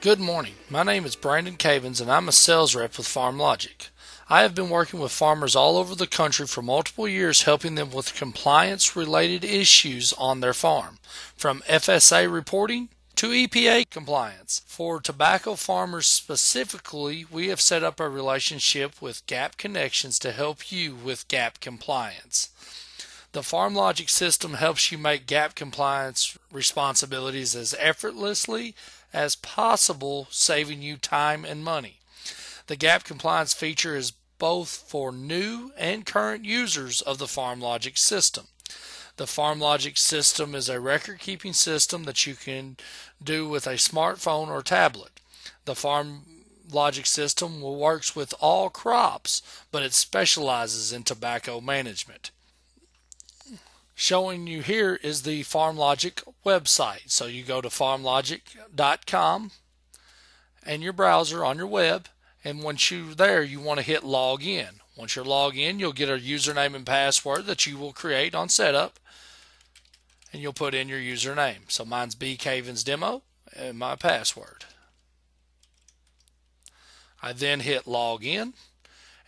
Good morning. My name is Brandon Cavins and I'm a sales rep with FarmLogic. I have been working with farmers all over the country for multiple years, helping them with compliance related issues on their farm, from FSA reporting to EPA compliance. For tobacco farmers specifically, we have set up a relationship with Gap Connections to help you with Gap compliance. The FarmLogic system helps you make Gap compliance responsibilities as effortlessly as possible, saving you time and money. The Gap compliance feature is both for new and current users of the FarmLogic system. The FarmLogic system is a record-keeping system that you can do with a smartphone or tablet. The FarmLogic system works with all crops, but it specializes in tobacco management. Showing you here is the FarmLogic website. So you go to farmlogic.com and your browser on your web, and once you're there you want to hit log in. Once you're logged in, you'll get a username and password that you will create on setup, and you'll put in your username. So mine's bcavinsdemo and my password. I then hit log in,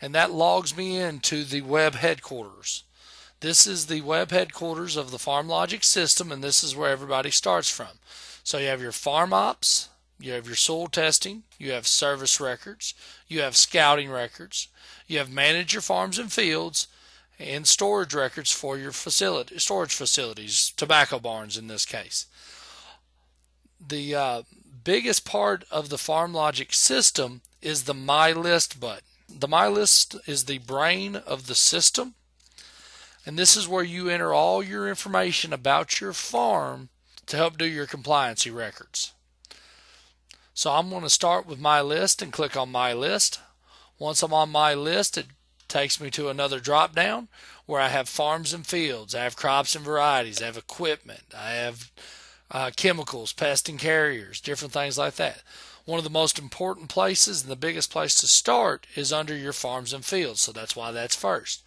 and that logs me into the web headquarters. This is the web headquarters of the FarmLogic system, and this is where everybody starts from. So you have your farm ops, you have your soil testing, you have service records, you have scouting records, you have manage your farms and fields, and storage records for your storage facilities, tobacco barns in this case. The biggest part of the FarmLogic system is the My List button. The My List is the brain of the system, and this is where you enter all your information about your farm to help do your compliancy records. So I'm going to start with My List and click on My List. Once I'm on My List, it takes me to another drop down where I have farms and fields, I have crops and varieties, I have equipment, I have chemicals, pests and carriers, different things like that. One of the most important places and the biggest place to start is under your farms and fields, so that's why that's first.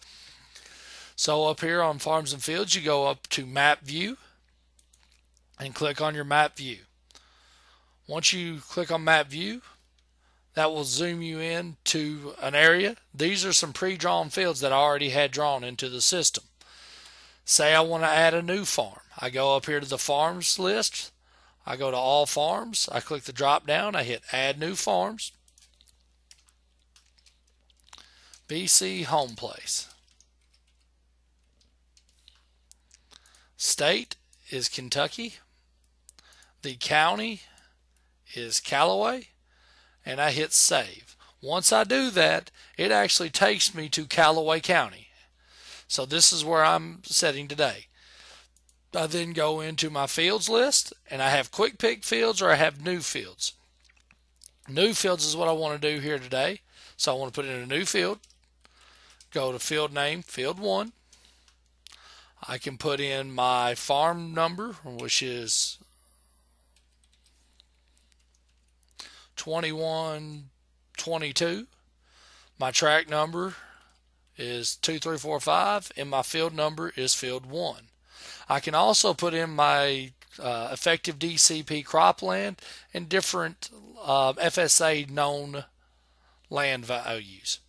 So up here on Farms and Fields, you go up to Map View and click on your Map View. Once you click on Map View, that will zoom you in to an area. These are some pre-drawn fields that I already had drawn into the system. Say I want to add a new farm. I go up here to the Farms list. I go to All Farms. I click the drop down. I hit Add New Farms. BC Home Place. State is Kentucky. The county is Callaway, and I hit save. Once I do that, it actually takes me to Callaway County. So this is where I'm setting today. I then go into my fields list, and I have quick pick fields or I have new fields. New fields is what I want to do here today. So I want to put in a new field. Go to field name, field 1. I can put in my farm number, which is 2122. My track number is 2345, and my field number is field 1. I can also put in my effective DCP cropland and different FSA known land values.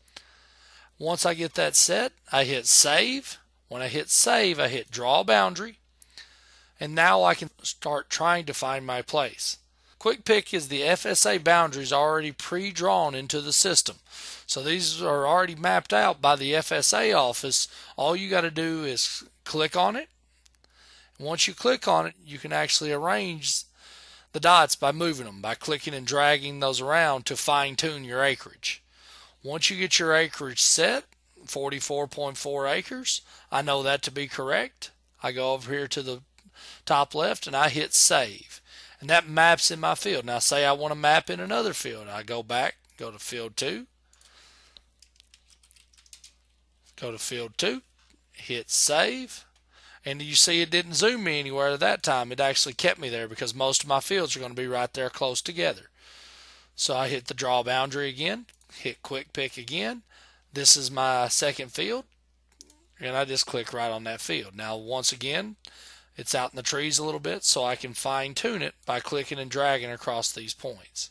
Once I get that set, I hit save. When I hit save, I hit draw boundary, and now I can start trying to find my place. Quick pick is the FSA boundaries already pre-drawn into the system. So these are already mapped out by the FSA office. All you got to do is click on it. Once you click on it, you can actually arrange the dots by moving them, by clicking and dragging those around to fine-tune your acreage. Once you get your acreage set, 44.4 acres, I know that to be correct. I go over here to the top left and I hit save, and that maps in my field. Now say I want to map in another field. I go back, go to field 2, go to field 2, hit save, and you see it didn't zoom me anywhere that time. It actually kept me there because most of my fields are going to be right there close together. So I hit the draw boundary again, hit quick pick again. This is my second field, and I just click right on that field. Now once again, it's out in the trees a little bit, so I can fine tune it by clicking and dragging across these points.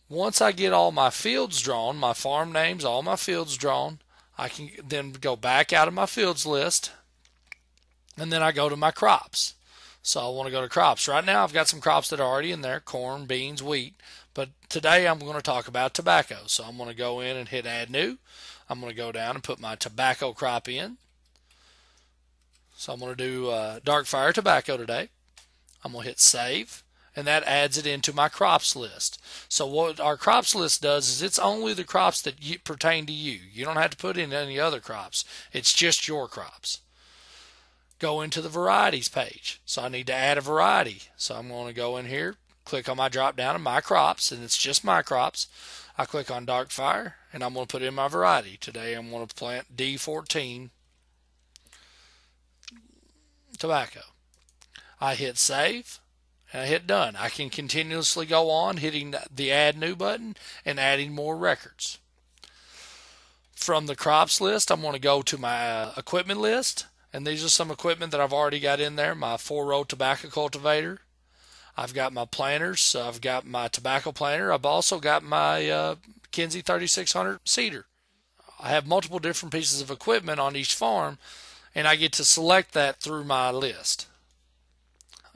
Once I get all my fields drawn, my farm names, all my fields drawn, I can then go back out of my fields list, and then I go to my crops. So I want to go to crops. Right now I've got some crops that are already in there, corn, beans, wheat, but today I'm going to talk about tobacco. So I'm going to go in and hit add new. I'm going to go down and put my tobacco crop in. So I'm going to do dark fire tobacco today. I'm going to hit save, and that adds it into my crops list. So what our crops list does is it's only the crops that pertain to you. You don't have to put in any other crops. It's just your crops. Go into the varieties page. So I need to add a variety. So I'm going to go in here, click on my drop down of my crops, and it's just my crops. I click on dark fire, and I'm going to put in my variety. Today I'm going to plant D14 tobacco. I hit save, and I hit done. I can continuously go on hitting the add new button and adding more records. From the crops list, I'm going to go to my equipment list, and these are some equipment that I've already got in there. My 4-row tobacco cultivator. I've got my planters. So I've got my tobacco planter. I've also got my Kinsey 3600 seeder. I have multiple different pieces of equipment on each farm, and I get to select that through my list.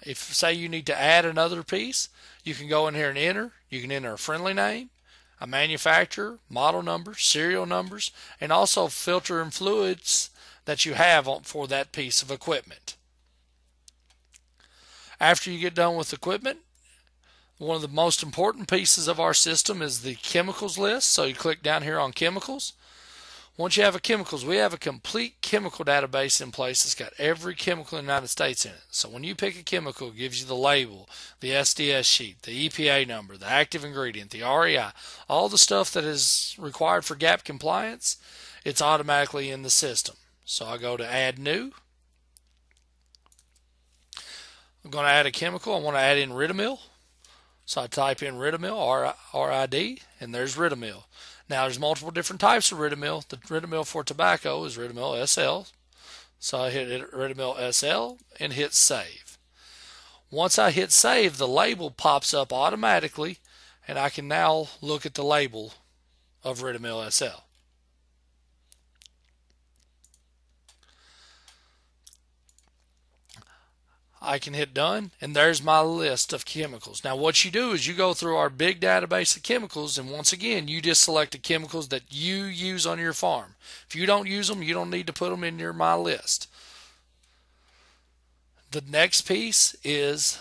If, say, you need to add another piece, you can go in here and enter. You can enter a friendly name, a manufacturer, model number, serial numbers, and also filter and fluids that you have for that piece of equipment. After you get done with equipment, one of the most important pieces of our system is the chemicals list. So you click down here on chemicals. Once you have a chemicals, we have a complete chemical database in place that's got every chemical in the United States in it. So when you pick a chemical, it gives you the label, the SDS sheet, the EPA number, the active ingredient, the REI, all the stuff that is required for GAP compliance. It's automatically in the system. So I go to add new. I'm going to add a chemical. I want to add in Ridamil. So I type in Ridamil, R-I-D, and there's Ridamil. Now there's multiple different types of Ridamil. The Ridamil for tobacco is Ridamil SL. So I hit Ridamil SL and hit save. Once I hit save, the label pops up automatically, and I can now look at the label of Ridamil SL. I can hit done, and there's my list of chemicals. Now what you do is you go through our big database of chemicals, and once again you just select the chemicals that you use on your farm. If you don't use them, you don't need to put them in your my list. The next piece is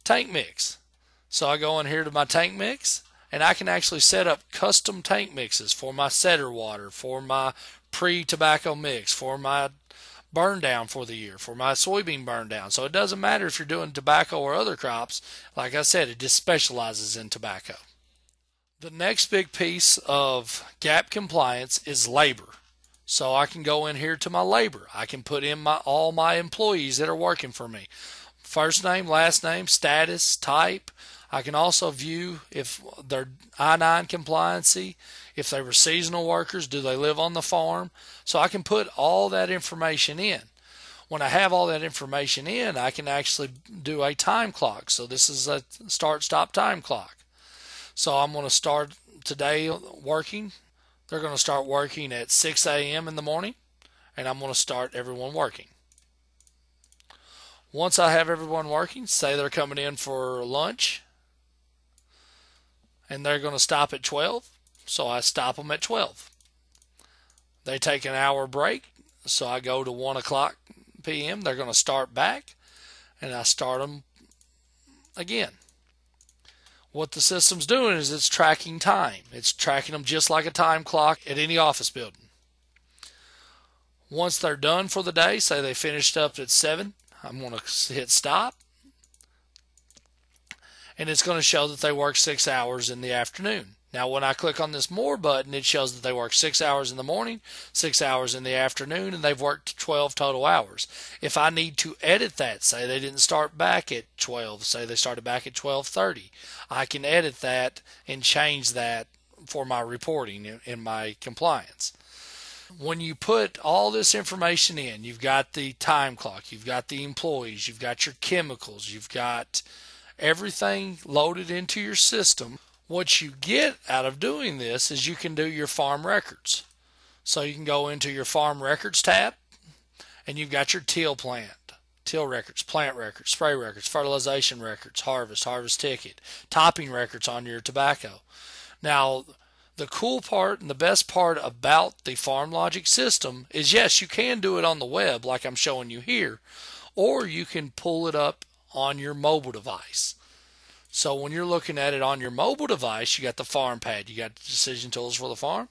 tank mix. So I go in here to my tank mix, and I can actually set up custom tank mixes for my setter water, for my pre-tobacco mix, for my burn down for the year, for my soybean burn down. So it doesn't matter if you're doing tobacco or other crops. Like I said, it just specializes in tobacco. The next big piece of GAP compliance is labor. So I can go in here to my labor. I can put in all my employees that are working for me. First name, last name, status, type. I can also view if they're I-9 compliancy, if they were seasonal workers, do they live on the farm? So I can put all that information in. When I have all that information in, I can actually do a time clock. So this is a start-stop time clock. So I'm going to start today working. They're going to start working at 6 a.m. in the morning, and I'm going to start everyone working. Once I have everyone working, say they're coming in for lunch, and they're going to stop at 12, so I stop them at 12. They take an hour break, so I go to 1 o'clock p.m. They're going to start back, and I start them again. What the system's doing is it's tracking time. It's tracking them just like a time clock at any office building. Once they're done for the day, say they finished up at 7, I'm going to hit stop, and it's going to show that they worked 6 hours in the afternoon. Now when I click on this more button, it shows that they worked 6 hours in the morning, 6 hours in the afternoon, and they've worked 12 total hours. If I need to edit that, say they didn't start back at 12, say they started back at 12:30, I can edit that and change that for my reporting in my compliance. When you put all this information in, you've got the time clock, you've got the employees, you've got your chemicals, you've got everything loaded into your system. What you get out of doing this is you can do your farm records. So you can go into your farm records tab, and you've got your till records, plant records, spray records, fertilization records, harvest ticket, topping records on your tobacco. Now, the cool part and the best part about the FarmLogic system is, yes, you can do it on the web like I'm showing you here, or you can pull it up on your mobile device. So when you're looking at it on your mobile device, you got the farm pad, you got the decision tools for the farm.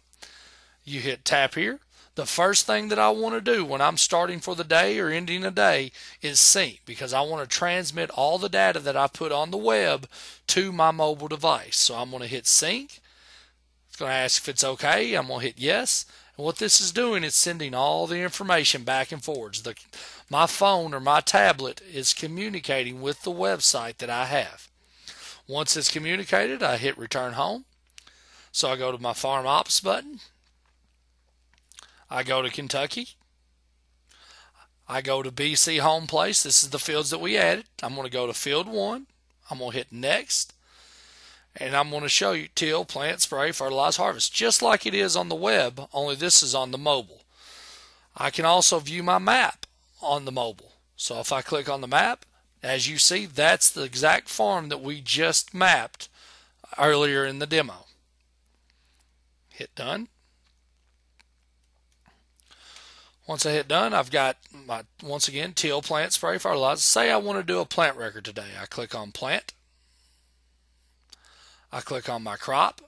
You hit tap here. The first thing that I want to do when I'm starting for the day or ending a day is sync, because I want to transmit all the data that I put on the web to my mobile device. So I'm going to hit sync. It's going to ask if it's okay. I'm going to hit yes. And what this is doing is sending all the information back and forwards. My phone or my tablet is communicating with the website that I have. Once it's communicated, I hit return home. So I go to my farm ops button. I go to Kentucky. I go to BC home place. This is the fields that we added. I'm going to go to field 1. I'm going to hit next. And I'm going to show you till, plant, spray, fertilize, harvest. Just like it is on the web, only this is on the mobile. I can also view my map on the mobile. So if I click on the map, as you see, that's the exact farm that we just mapped earlier in the demo. Hit done. Once I hit done, I've got my, once again, till, plant, spray, fertilize. Say I want to do a plant record today. I click on plant. I click on my crop.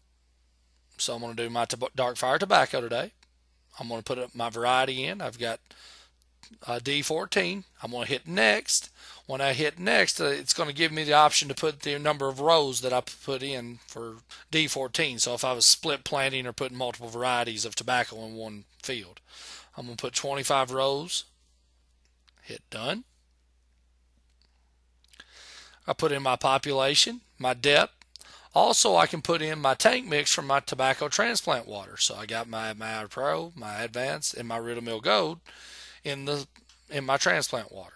So I'm going to do my dark fire tobacco today. I'm going to put my variety in. I've got D14. I'm going to hit next. When I hit next, it's going to give me the option to put the number of rows that I put in for D14. So if I was split planting or putting multiple varieties of tobacco in one field, I'm going to put 25 rows. Hit done. I put in my population, my depth. Also, I can put in my tank mix from my tobacco transplant water. So I got my Pro, my Advance, and my Riddle Mill Gold in my transplant water.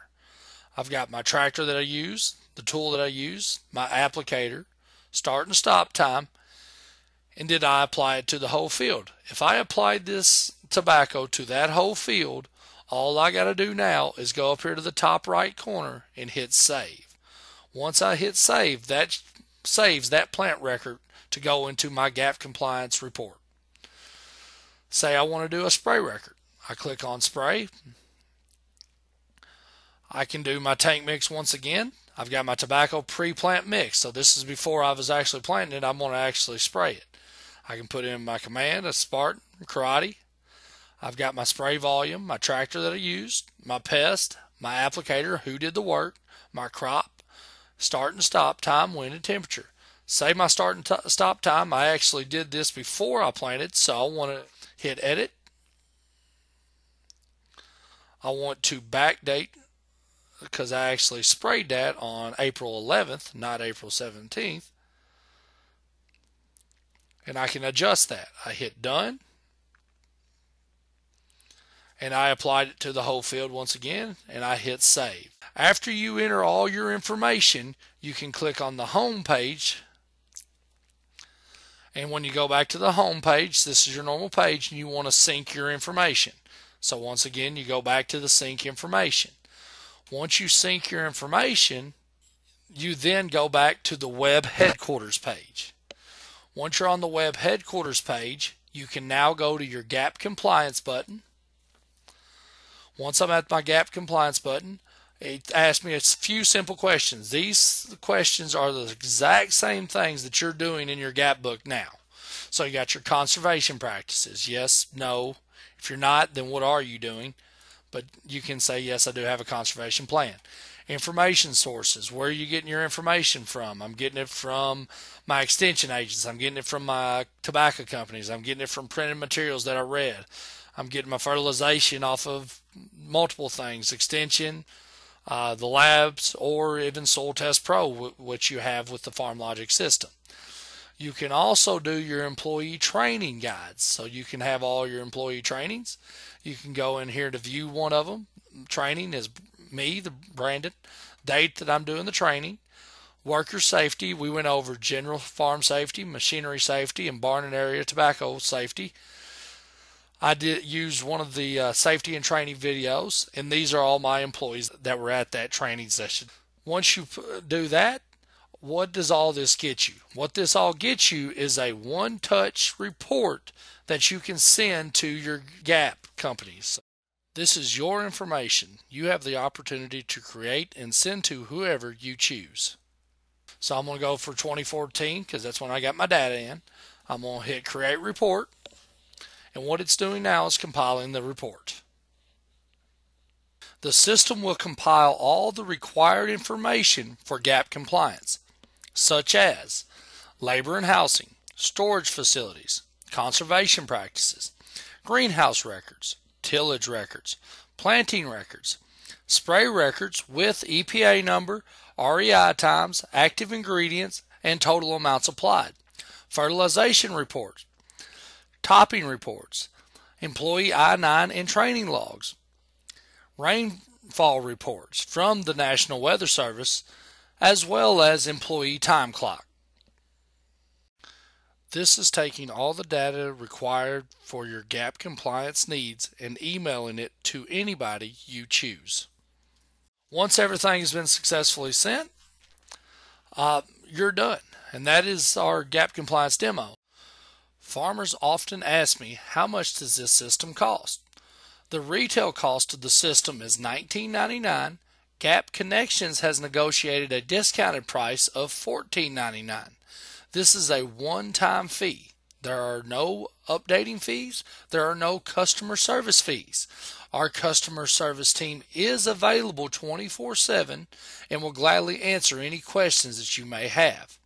I've got my tractor that I use, the tool that I use, my applicator, start and stop time, and did I apply it to the whole field. If I applied this tobacco to that whole field, all I got to do now is go up here to the top right corner and hit save. Once I hit save, that saves that plant record to go into my gap compliance report. Say I want to do a spray record. I click on spray. I can do my tank mix once again. I've got my tobacco pre-plant mix. So this is before I was actually planting it. I'm going to actually spray it. I can put in my command, a Spartan, karate. I've got my spray volume, my tractor that I used, my pest, my applicator, who did the work, my crop, start and stop time, wind and temperature. Say my start and stop time, I actually did this before I planted, so I want to hit edit. I want to backdate because I actually sprayed that on April 11th, not April 17th. And I can adjust that. I hit done. And I applied it to the whole field once again, and I hit save. After you enter all your information, you can click on the home page. And when you go back to the home page, this is your normal page, and you want to sync your information. So once again, you go back to the sync information. Once you sync your information, you then go back to the web headquarters page. Once you're on the web headquarters page, you can now go to your gap compliance button. Once I'm at my gap compliance button, it asks me a few simple questions. These questions are the exact same things that you're doing in your gap book now. So you got your conservation practices. Yes, no. If you're not, then what are you doing? But you can say, yes, I do have a conservation plan. Information sources. Where are you getting your information from? I'm getting it from my extension agents. I'm getting it from my tobacco companies. I'm getting it from printed materials that I read. I'm getting my fertilization off of multiple things, extension, the labs, or even Soil Test Pro, which you have with the FarmLogic system. You can also do your employee training guides. So you can have all your employee trainings. You can go in here to view one of them. Training is me, the Brandon, date that I'm doing the training, Worker safety, we went over general farm safety, machinery safety, and barn and area tobacco safety. I did use one of the safety and training videos, and these are all my employees that were at that training session. Once you do that, what does all this get you? What this all gets you is a one-touch report that you can send to your GAP companies. This is your information. You have the opportunity to create and send to whoever you choose. So I'm going to go for 2014 because that's when I got my data in. I'm going to hit create report, and what it's doing now is compiling the report. The system will compile all the required information for GAP compliance, such as labor and housing, storage facilities, conservation practices, greenhouse records, tillage records, planting records, spray records with EPA number, REI times, active ingredients, and total amounts applied, fertilization reports, topping reports, employee I-9 and training logs, rainfall reports from the National Weather Service, as well as employee time clock. This is taking all the data required for your GAP compliance needs and emailing it to anybody you choose. Once everything has been successfully sent, you're done. And that is our GAP compliance demo. Farmers often ask me, how much does this system cost? The retail cost of the system is $19.99. GAP Connections has negotiated a discounted price of $14.99. This is a one-time fee. There are no updating fees. There are no customer service fees. Our customer service team is available 24/7 and will gladly answer any questions that you may have.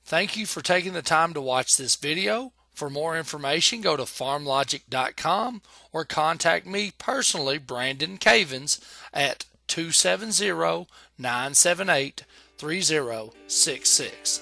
Thank you for taking the time to watch this video. For more information, go to farmlogic.com or contact me personally, Brandon Cavins, at 270-978-3066.